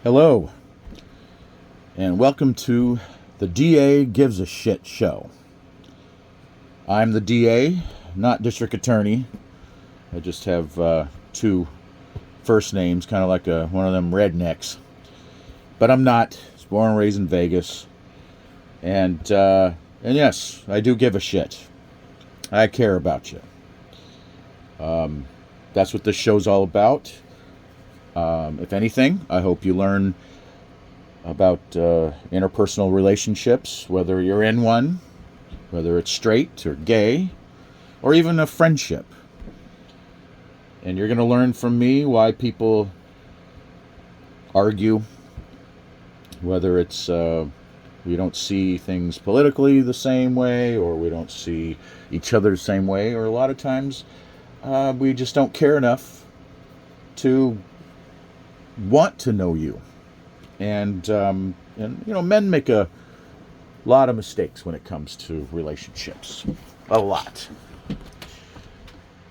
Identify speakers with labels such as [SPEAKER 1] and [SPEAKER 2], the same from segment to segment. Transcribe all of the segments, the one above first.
[SPEAKER 1] Hello, and welcome to the DA Gives a Shit show. I'm the DA, not district attorney. I just have two first names, kind of like one of them rednecks. But I'm not. I was born and raised in Vegas. And yes, I do give a shit. I care about you. That's what this show's all about. If anything, I hope you learn about interpersonal relationships, whether you're in one, whether it's straight or gay, or even a friendship. And you're going to learn from me why people argue, whether it's we don't see things politically the same way, or we don't see each other the same way, or a lot of times we just don't care enough to want to know you. And men make a lot of mistakes when it comes to relationships. A lot.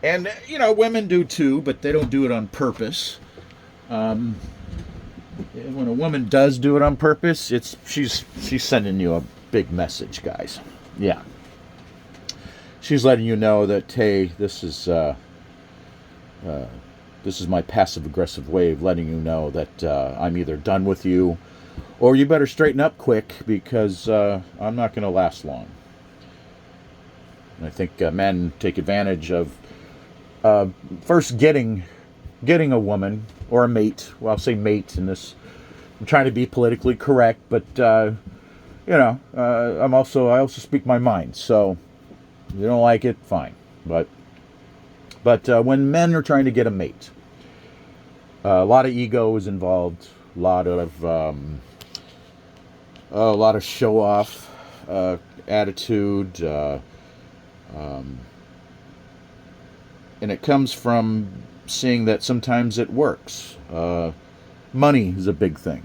[SPEAKER 1] And, women do too, but they don't do it on purpose. When a woman does do it on purpose, she's sending you a big message, guys. Yeah. She's letting you know that, hey, this is my passive-aggressive way of letting you know that I'm either done with you, or you better straighten up quick, because I'm not going to last long. And I think men take advantage of first getting a woman or a mate. Well, I'll say mate in this. I'm trying to be politically correct, but I also speak my mind. So if you don't like it, fine. But when men are trying to get a mate, a lot of ego is involved. A lot of show off attitude. And it comes from seeing that sometimes it works. Money is a big thing.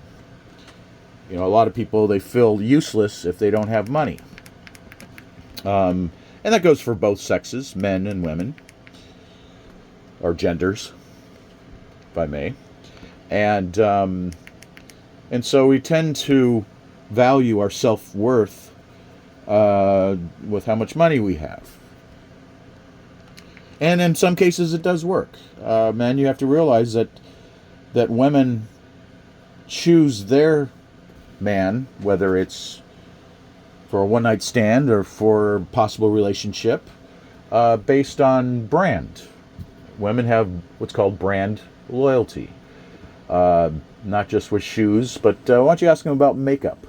[SPEAKER 1] A lot of people, they feel useless if they don't have money. And that goes for both sexes, men and women, or genders, if I may. And so we tend to value our self-worth with how much money we have. And in some cases, it does work. Men, you have to realize that women choose their man, whether it's for a one-night stand or for a possible relationship, based on brand. Women have what's called brand loyalty. Not just with shoes, but why don't you ask them about makeup?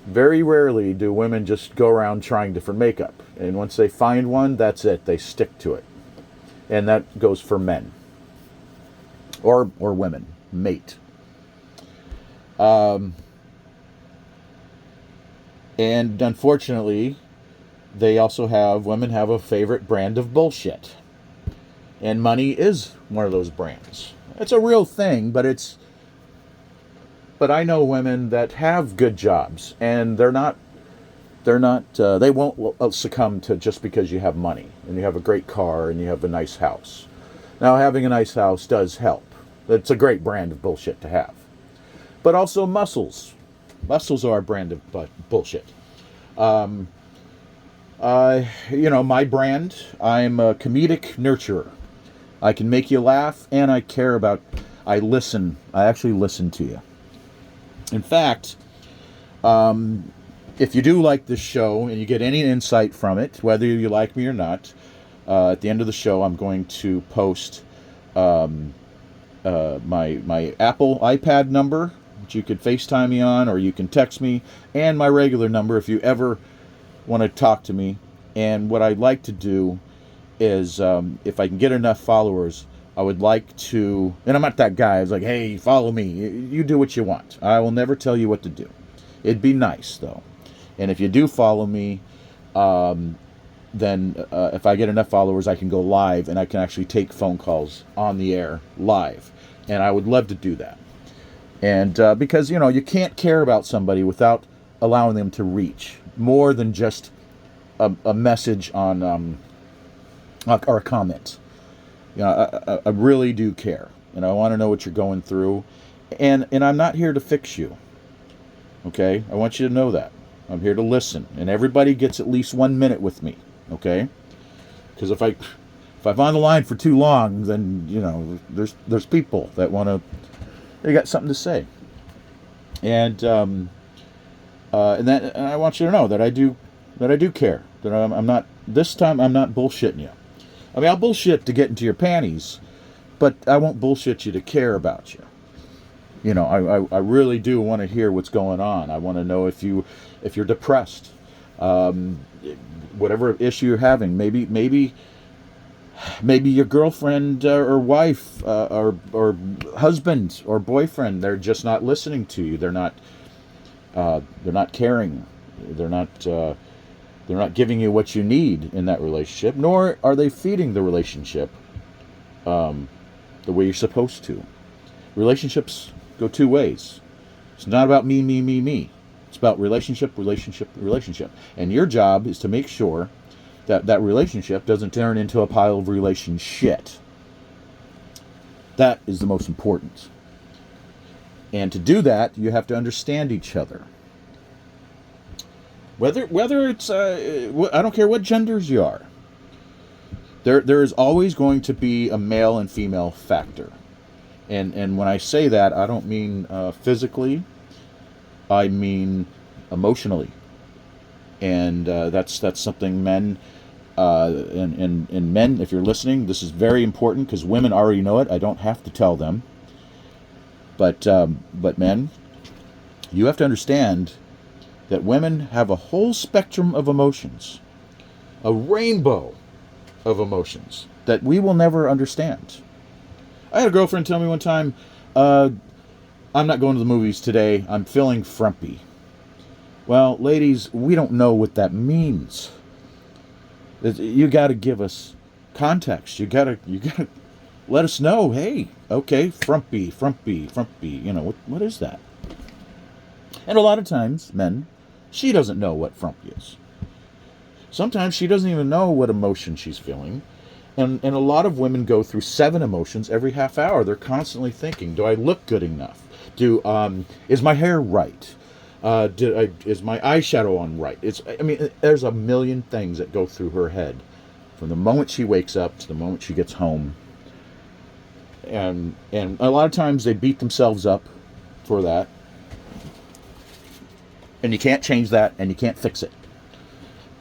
[SPEAKER 1] Very rarely do women just go around trying different makeup. And once they find one, that's it. They stick to it. And that goes for men. Or women. Mate. And unfortunately, women have a favorite brand of bullshit. And money is one of those brands. It's a real thing, but I know women that have good jobs, and they won't succumb to just because you have money and you have a great car and you have a nice house. Now, having a nice house does help. It's a great brand of bullshit to have. But also muscles. Muscles are a brand of bullshit. My brand, I'm a comedic nurturer. I can make you laugh, and I listen. I actually listen to you. In fact, if you do like this show and you get any insight from it, whether you like me or not, at the end of the show, I'm going to post my Apple iPad number, which you could FaceTime me on, or you can text me, and my regular number if you ever want to talk to me. And what I'd like to do is, if I can get enough followers, I would like to, and I'm not that guy, I was like, hey, follow me. You do what you want. I will never tell you what to do. It'd be nice, though. And if you do follow me, then if I get enough followers, I can go live, and I can actually take phone calls on the air live. And I would love to do that. And because, you can't care about somebody without allowing them to reach more than just a message on or a comment. I really do care, and I want to know what you're going through. And I'm not here to fix you. Okay? I want you to know that. I'm here to listen, and everybody gets at least 1 minute with me. Okay? Because if I'm on the line for too long, then there's people that they got something to say, and and I want you to know that I do care, that I'm not, this time I'm not bullshitting you. I mean, I'll bullshit to get into your panties, but I won't bullshit you to care about you. I really do want to hear what's going on. I want to know if you're depressed, whatever issue you're having. Maybe your girlfriend or wife or husband or boyfriend, they're just not listening to you. They're not caring. They're not giving you what you need in that relationship, nor are they feeding the relationship the way you're supposed to. Relationships go two ways. It's not about me, me, me, me. It's about relationship, relationship, relationship. And your job is to make sure that relationship doesn't turn into a pile of relation shit. That is the most important. And to do that, you have to understand each other. Whether it's I don't care what genders you are. There is always going to be a male and female factor. And when I say that, I don't mean physically. I mean emotionally. And that's something men and men, if you're listening, this is very important, because women already know it. I don't have to tell them. But men, you have to understand that women have a whole spectrum of emotions, a rainbow of emotions that we will never understand. I had a girlfriend tell me one time, I'm not going to the movies today. I'm feeling frumpy. Well, ladies, we don't know what that means. You got to give us context. You got to let us know. Hey, okay, frumpy. What is that? And a lot of times, men, she doesn't know what frumpy is. Sometimes she doesn't even know what emotion she's feeling. And a lot of women go through 7 emotions every half hour. They're constantly thinking, do I look good enough? Is my hair right? Is my eyeshadow on right? There's a million things that go through her head from the moment she wakes up to the moment she gets home. And a lot of times they beat themselves up for that. And you can't change that, and you can't fix it.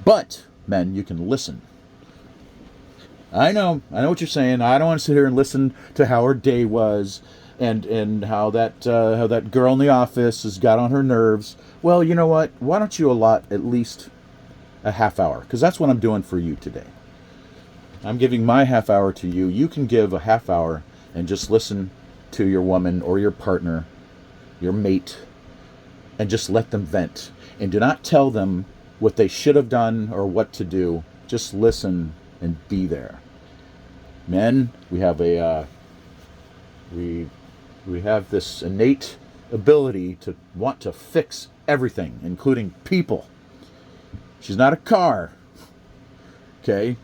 [SPEAKER 1] But, men, you can listen. I know what you're saying. I don't want to sit here and listen to how her day was, and how that girl in the office has got on her nerves. Well, you know what? Why don't you allot at least a half hour? Because that's what I'm doing for you today. I'm giving my half hour to you. You can give a half hour and just listen to your woman or your partner, your mate, and just let them vent. And do not tell them what they should have done or what to do. Just listen and be there. Men, we have we have this innate ability to want to fix everything, including people. She's not a car. Okay?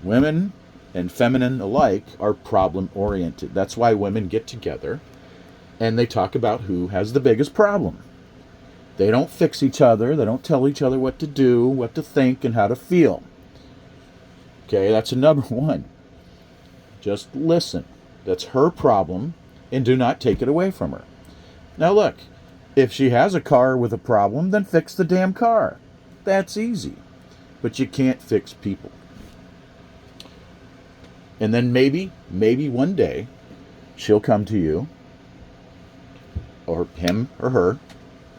[SPEAKER 1] Women and feminine alike are problem oriented. That's why women get together and they talk about who has the biggest problem. They don't fix each other. They don't tell each other what to do, what to think, and how to feel. Okay, that's number one. Just listen. That's her problem, and do not take it away from her. Now look, if she has a car with a problem, then fix the damn car. That's easy. But you can't fix people. And then maybe one day, she'll come to you, or him or her,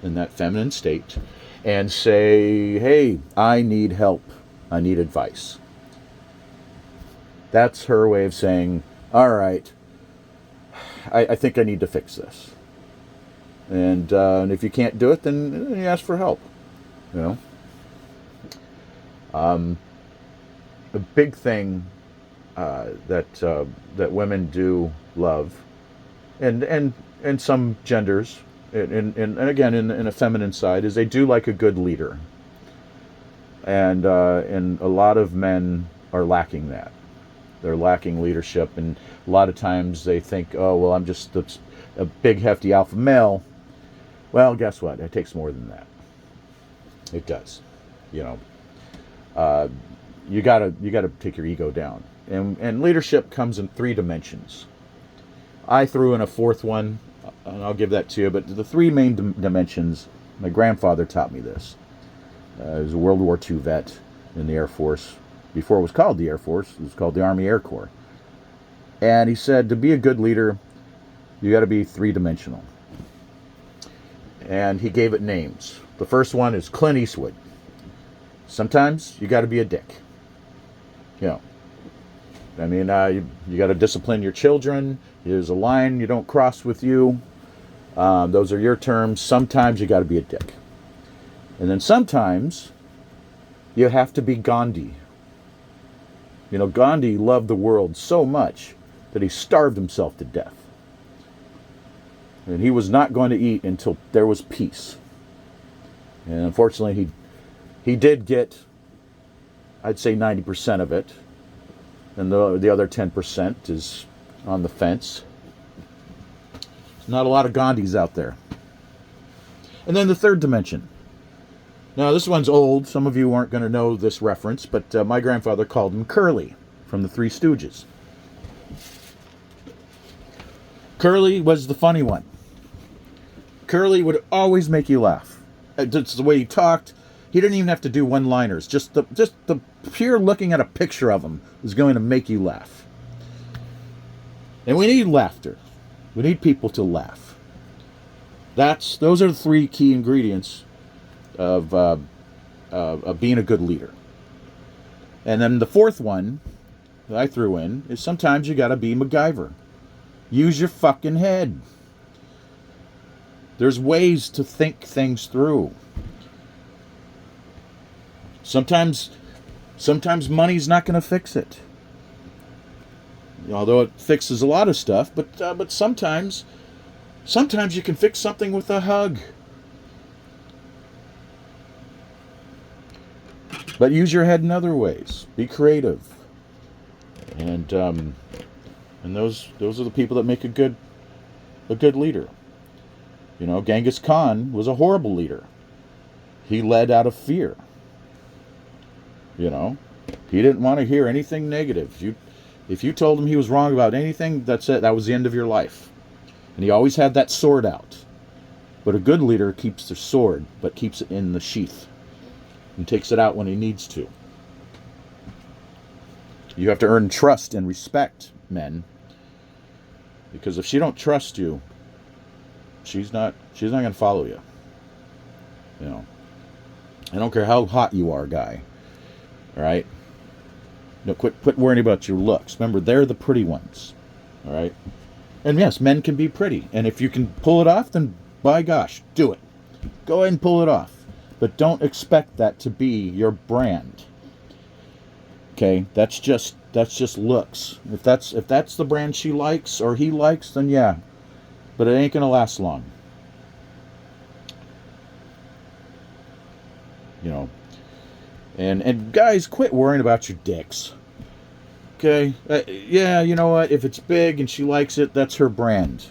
[SPEAKER 1] in that feminine state, and say, hey, I need help. I need advice. That's her way of saying, all right, I think I need to fix this. And if you can't do it, then you ask for help. A big thing that women do love, and some genders, and again in a feminine side, is they do like a good leader. And a lot of men are lacking that. They're lacking leadership, and a lot of times they think, oh well, I'm just a big hefty alpha male, well, guess what? It takes more than that. It does. You know, uh, you gotta take your ego down, and leadership comes in 3 dimensions. I threw in a fourth one, and I'll give that to you. But the 3 main dimensions. My grandfather taught me this. He was a World War II vet in the Air Force. Before it was called the Air Force, it was called the Army Air Corps. And he said to be a good leader, you got to be 3-dimensional. And he gave it names. The first one is Clint Eastwood. Sometimes you got to be a dick. You know, I mean, you got to discipline your children. There's a line you don't cross with you. Those are your terms. Sometimes you got to be a dick. And then sometimes you have to be Gandhi. You know, Gandhi loved the world so much that he starved himself to death. And he was not going to eat until there was peace. And unfortunately, he did get, I'd say 90% of it. And the other 10% is on the fence. There's not a lot of Gandhis out there. And then the 3rd dimension. Now, this one's old. Some of you aren't going to know this reference, but my grandfather called him Curly from the Three Stooges. Curly was the funny one. Curly would always make you laugh. It's the way he talked. He didn't even have to do one-liners. Just the pure looking at a picture of him is going to make you laugh. And we need laughter. We need people to laugh. Those are the 3 key ingredients of being a good leader. And then the 4th one that I threw in is sometimes you got to be MacGyver. Use your fucking head. There's ways to think things through. Sometimes money's not going to fix it. Although it fixes a lot of stuff, but sometimes you can fix something with a hug. But use your head in other ways. Be creative. And those are the people that make a good leader. You know, Genghis Khan was a horrible leader. He led out of fear. You know, he didn't want to hear anything negative. If you told him he was wrong about anything, that's it. That was the end of your life. And he always had that sword out. But a good leader keeps their sword, but keeps it in the sheath. And takes it out when he needs to. You have to earn trust and respect, men. Because if she don't trust you, she's not going to follow you. You know. I don't care how hot you are, guy. All right? No, quit worrying about your looks. Remember, they're the pretty ones. All right? And yes, men can be pretty. And if you can pull it off, then by gosh, do it. Go ahead and pull it off. But don't expect that to be your brand. Okay? That's just looks. If that's the brand she likes or he likes, then yeah. But it ain't going to last long. You know. And guys, quit worrying about your dicks. Okay? Yeah, you know what? If it's big and she likes it, that's her brand.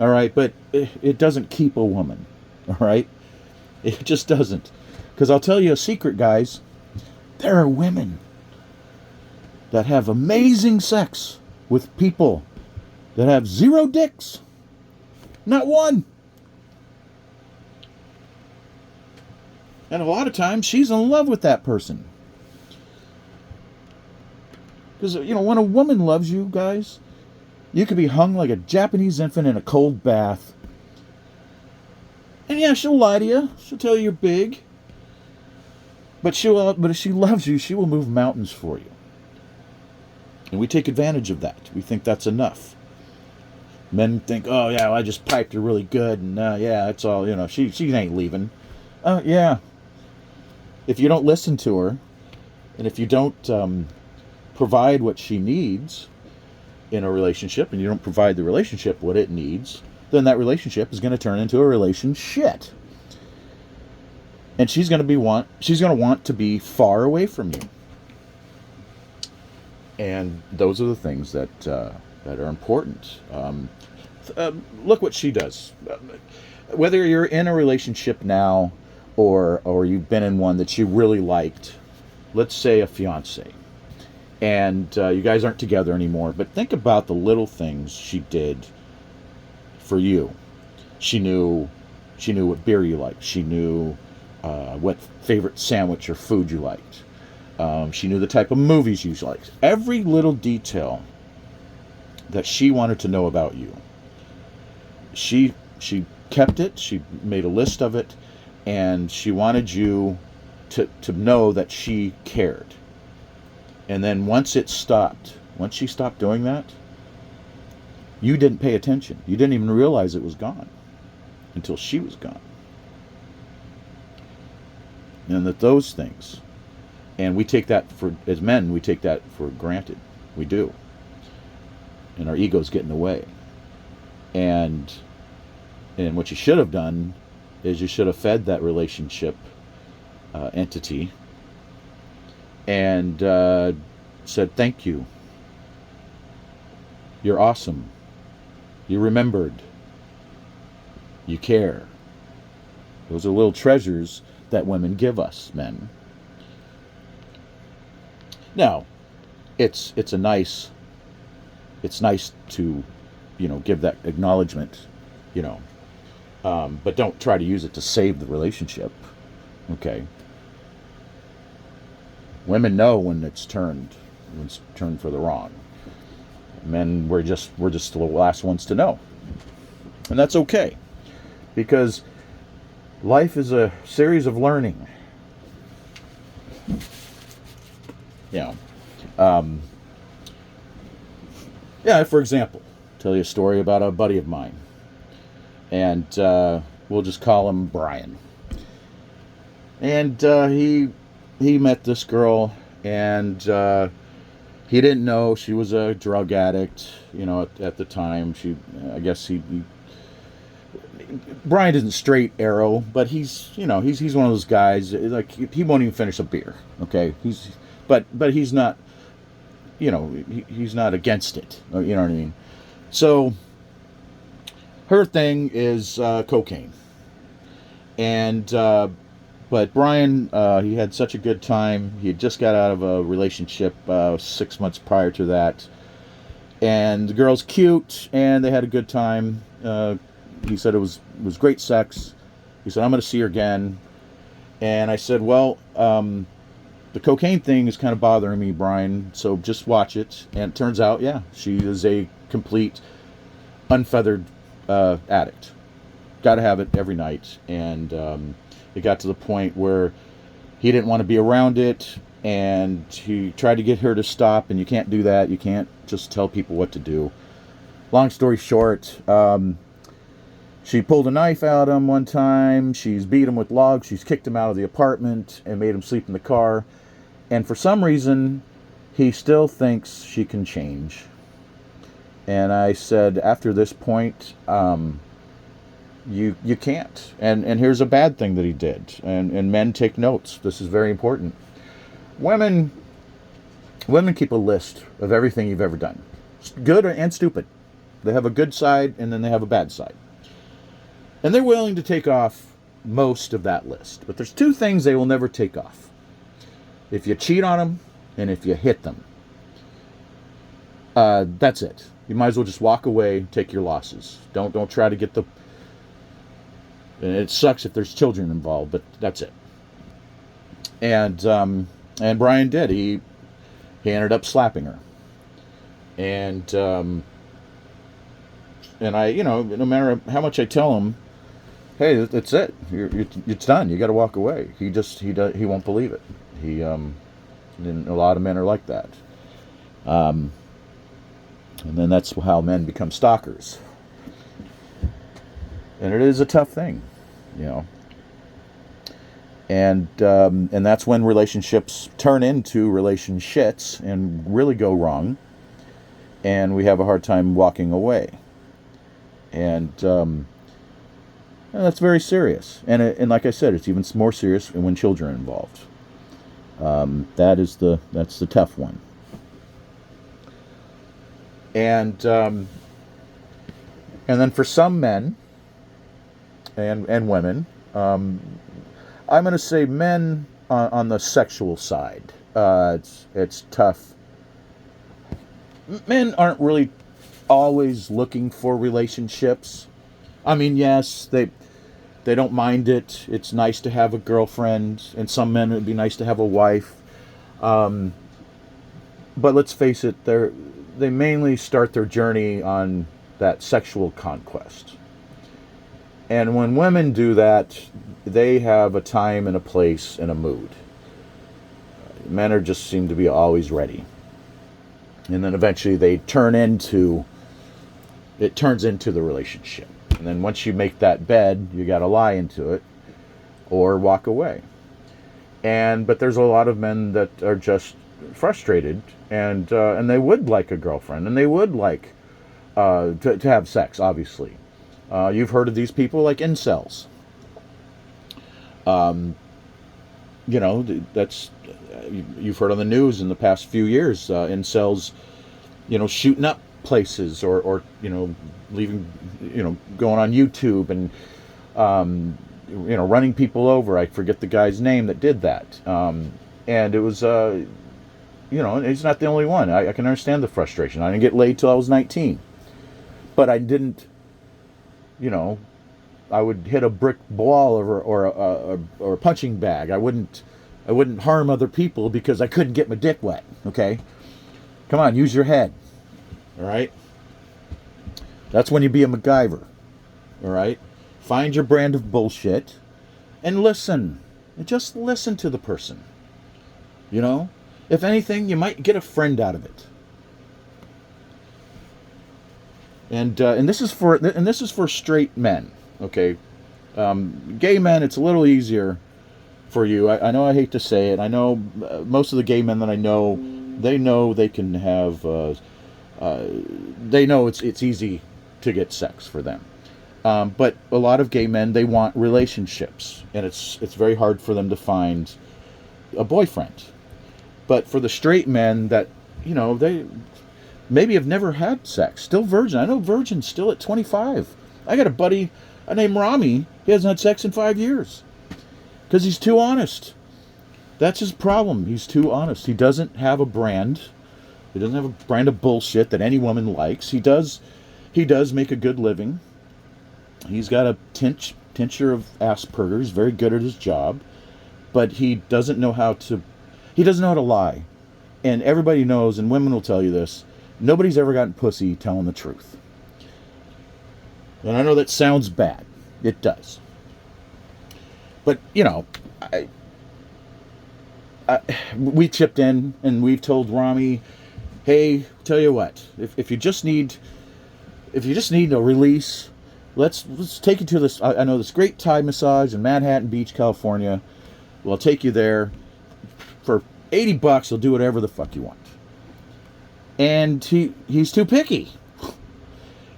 [SPEAKER 1] All right? But it doesn't keep a woman. All right? It just doesn't. Because I'll tell you a secret, guys. There are women that have amazing sex with people that have 0 dicks. Not one. And a lot of times she's in love with that person. Because, you know, when a woman loves you, guys, you could be hung like a Japanese infant in a cold bath. And yeah, she'll lie to you. She'll tell you you're big. But if she loves you, she will move mountains for you. And we take advantage of that. We think that's enough. Men think, oh yeah, well, I just piped her really good, and yeah, that's all. You know, she ain't leaving. Yeah. If you don't listen to her, and if you don't provide what she needs in a relationship, and you don't provide the relationship what it needs, then that relationship is going to turn into a relationship. And she's going to want to be far away from you. And those are the things that are important. Look what she does. Whether you're in a relationship now or you've been in one that you really liked, let's say a fiance, and you guys aren't together anymore, but think about the little things she did for you. She knew what beer you liked. She knew what favorite sandwich or food you liked. She knew the type of movies you liked. Every little detail that she wanted to know about you, she kept it. She made a list of it, and she wanted you to know that she cared. And then once she stopped doing that, you didn't pay attention. You didn't even realize it was gone until she was gone. And that those things, and we take that as men, we take that for granted. We do. And our egos get in the way. And what you should have done is you should have fed that relationship entity and said, thank you. You're awesome. You remembered. You care. Those are little treasures that women give us, men. Now, it's nice to, give that acknowledgement, but don't try to use it to save the relationship. Okay. Women know when it's turned for the wrong. Men, we're just the last ones to know, and that's okay, because life is a series of learning. For example, tell you a story about a buddy of mine, and we'll just call him Brian. And he met this girl, and he didn't know she was a drug addict. At the time, Brian isn't straight arrow, but he's one of those guys, like, he won't even finish a beer. Okay, but he's not, he's not against it. You know what I mean? So her thing is cocaine, and but Brian, he had such a good time. He had just got out of a relationship 6 months prior to that, and the girl's cute, and they had a good time. He said it was great sex. He said, I'm going to see her again. And I said, well, the cocaine thing is kind of bothering me, Brian, so just watch it. And it turns out, yeah, she is a complete unfeathered addict. Got to have it every night. And it got to the point where he didn't want to be around it, and he tried to get her to stop, and you can't do that. You can't just tell people what to do. Long story short, she pulled a knife out on him one time. She's beat him with logs. She's kicked him out of the apartment and made him sleep in the car. And for some reason, he still thinks she can change. And I said, after this point, you can't. And here's a bad thing that he did. And men, take notes. This is very important. Women keep a list of everything you've ever done, good and stupid. They have a good side, and then they have a bad side. And they're willing to take off most of that list. But there's two things they will never take off: if you cheat on them, and if you hit them. That's it. You might as well just walk away, take your losses. Don't try to get the... And it sucks if there's children involved, but that's it. And Brian did. He ended up slapping her. And I, no matter how much I tell him, hey, that's it. It's done. You got to walk away. He won't believe it. And a lot of men are like that. And then that's how men become stalkers. And it is a tough thing, And that's when relationships turn into relationships and really go wrong. And we have a hard time walking away. And that's very serious. And like I said, it's even more serious when children are involved. That's the tough one. And And then for some men and women, I'm going to say men on the sexual side. It's tough. Men aren't really always looking for relationships. I mean, yes, they don't mind it. It's nice to have a girlfriend, and some men it'd be nice to have a wife. But let's face it, they mainly start their journey on that sexual conquest. And when women do that, they have a time and a place and a mood. Men are just seem to be always ready. And then eventually it turns into the relationship. And then once you make that bed, you got to lie into it or walk away. But there's a lot of men that are just frustrated, and they would like a girlfriend, and they would like to have sex, obviously. You've heard of these people like incels. That's you've heard on the news in the past few years, incels, shooting up places or leaving, going on YouTube and running people over. I forget the guy's name that did that. And it was he's not the only one. I can understand the frustration. I didn't get laid till I was 19, but I didn't. I would hit a brick wall or a punching bag. I wouldn't harm other people because I couldn't get my dick wet. Okay, come on, use your head. All right, that's when you be a MacGyver. All right, find your brand of bullshit and listen. And just listen to the person. If anything, you might get a friend out of it. And this is for straight men. Okay, gay men, it's a little easier for you. I know I hate to say it. I know most of the gay men that I know, they know they can have. They know it's easy to get sex for them. But a lot of gay men, they want relationships, and it's very hard for them to find a boyfriend. But for the straight men that they maybe have never had sex, still virgin. I know virgins still at 25. I got a buddy named Rami. He hasn't had sex in 5 years because he's too honest. That's his problem. He's too honest. He doesn't have a brand. He doesn't have a brand of bullshit that any woman likes. He does make a good living. He's got a tincture of Asperger's. He's very good at his job, but he doesn't know how to. He doesn't know how to lie, and everybody knows, and women will tell you this. Nobody's ever gotten pussy telling the truth. And I know that sounds bad. It does. But, we chipped in and we've told Rami, hey, tell you what, if you just need a release, let's take you to this. I know this great Thai massage in Manhattan Beach, California. Well, I'll take you there for $80. He'll do whatever the fuck you want. And he's too picky.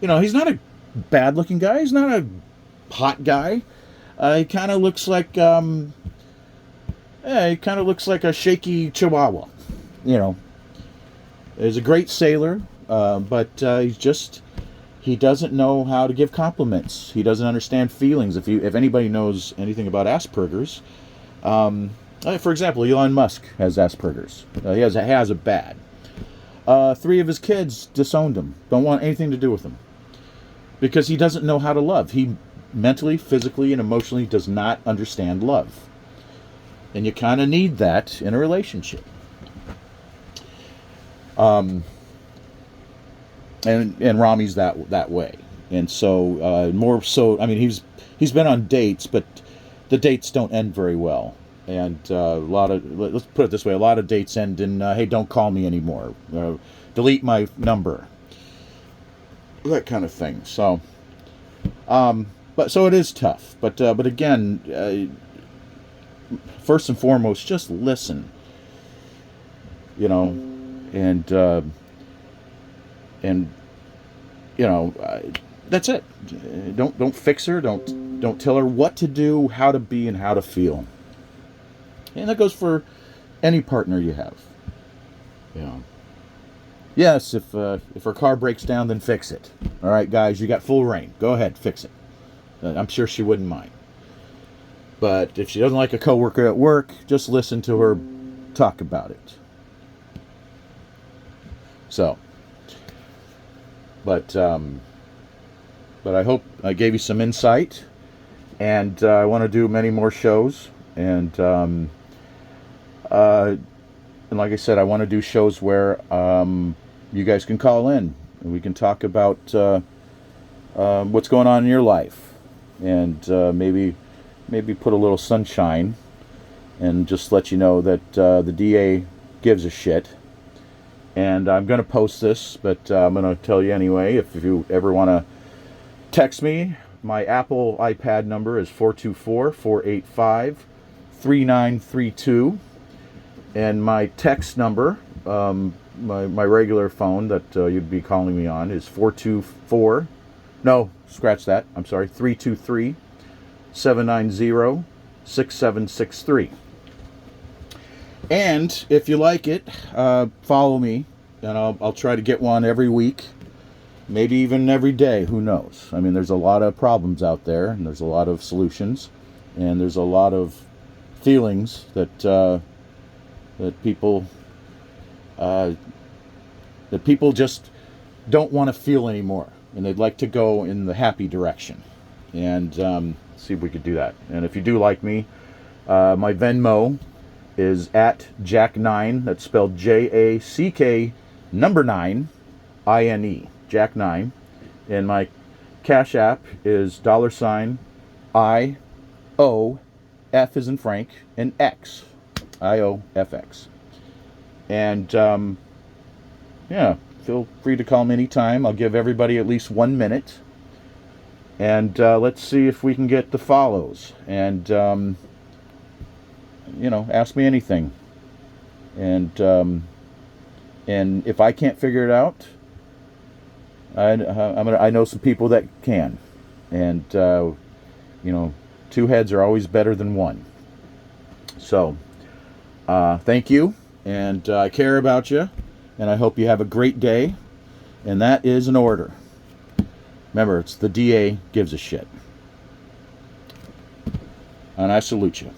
[SPEAKER 1] He's not a bad-looking guy. He's not a hot guy. He kind of looks like a shaky chihuahua. He's a great sailor, but he doesn't know how to give compliments. He doesn't understand feelings. If anybody knows anything about Asperger's, for example, Elon Musk has Asperger's. He has it bad. 3 of his kids disowned him. Don't want anything to do with him. Because he doesn't know how to love. He mentally, physically, and emotionally does not understand love. And you kind of need that in a relationship. And Rami's that way. And so, more so, I mean, he's been on dates, but the dates don't end very well. And let's put it this way, a lot of dates end in, hey, don't call me anymore. Delete my number. That kind of thing. So, so it is tough. But again, first and foremost, just listen. And that's it. Don't fix her. Don't tell her what to do, how to be, and how to feel. And that goes for any partner you have. Yes, if her car breaks down, then fix it. All right, guys, you got full reign. Go ahead, fix it. I'm sure she wouldn't mind. But if she doesn't like a coworker at work, just listen to her talk about it. So, but I hope I gave you some insight, and I want to do many more shows, and like I said, I want to do shows where you guys can call in and we can talk about what's going on in your life, and maybe put a little sunshine and just let you know that the DA gives a shit. And I'm going to post this, but I'm going to tell you anyway. If you ever want to text me, my Apple iPad number is 424-485-3932. And my text number, my regular phone that you'd be calling me on, is 424. No, scratch that. I'm sorry. 323-790-6763. And if you like it, follow me, and I'll try to get one every week, maybe even every day. Who knows? I mean, there's a lot of problems out there, and there's a lot of solutions, and there's a lot of feelings that people just don't want to feel anymore, and they'd like to go in the happy direction. And see if we could do that. And if you do like me, my Venmo is at Jack9. That's spelled JACK 9 INE. Jack9. And my Cash App is $IOF as in Frank and X. iofx. And yeah, feel free to call me anytime. I'll give everybody at least 1 minute. And let's see if we can get the follows. And ask me anything. And if I can't figure it out, I know some people that can. And two heads are always better than one. So thank you, and I care about you, and I hope you have a great day. And that is an order. Remember, it's the DA gives a shit. And I salute you.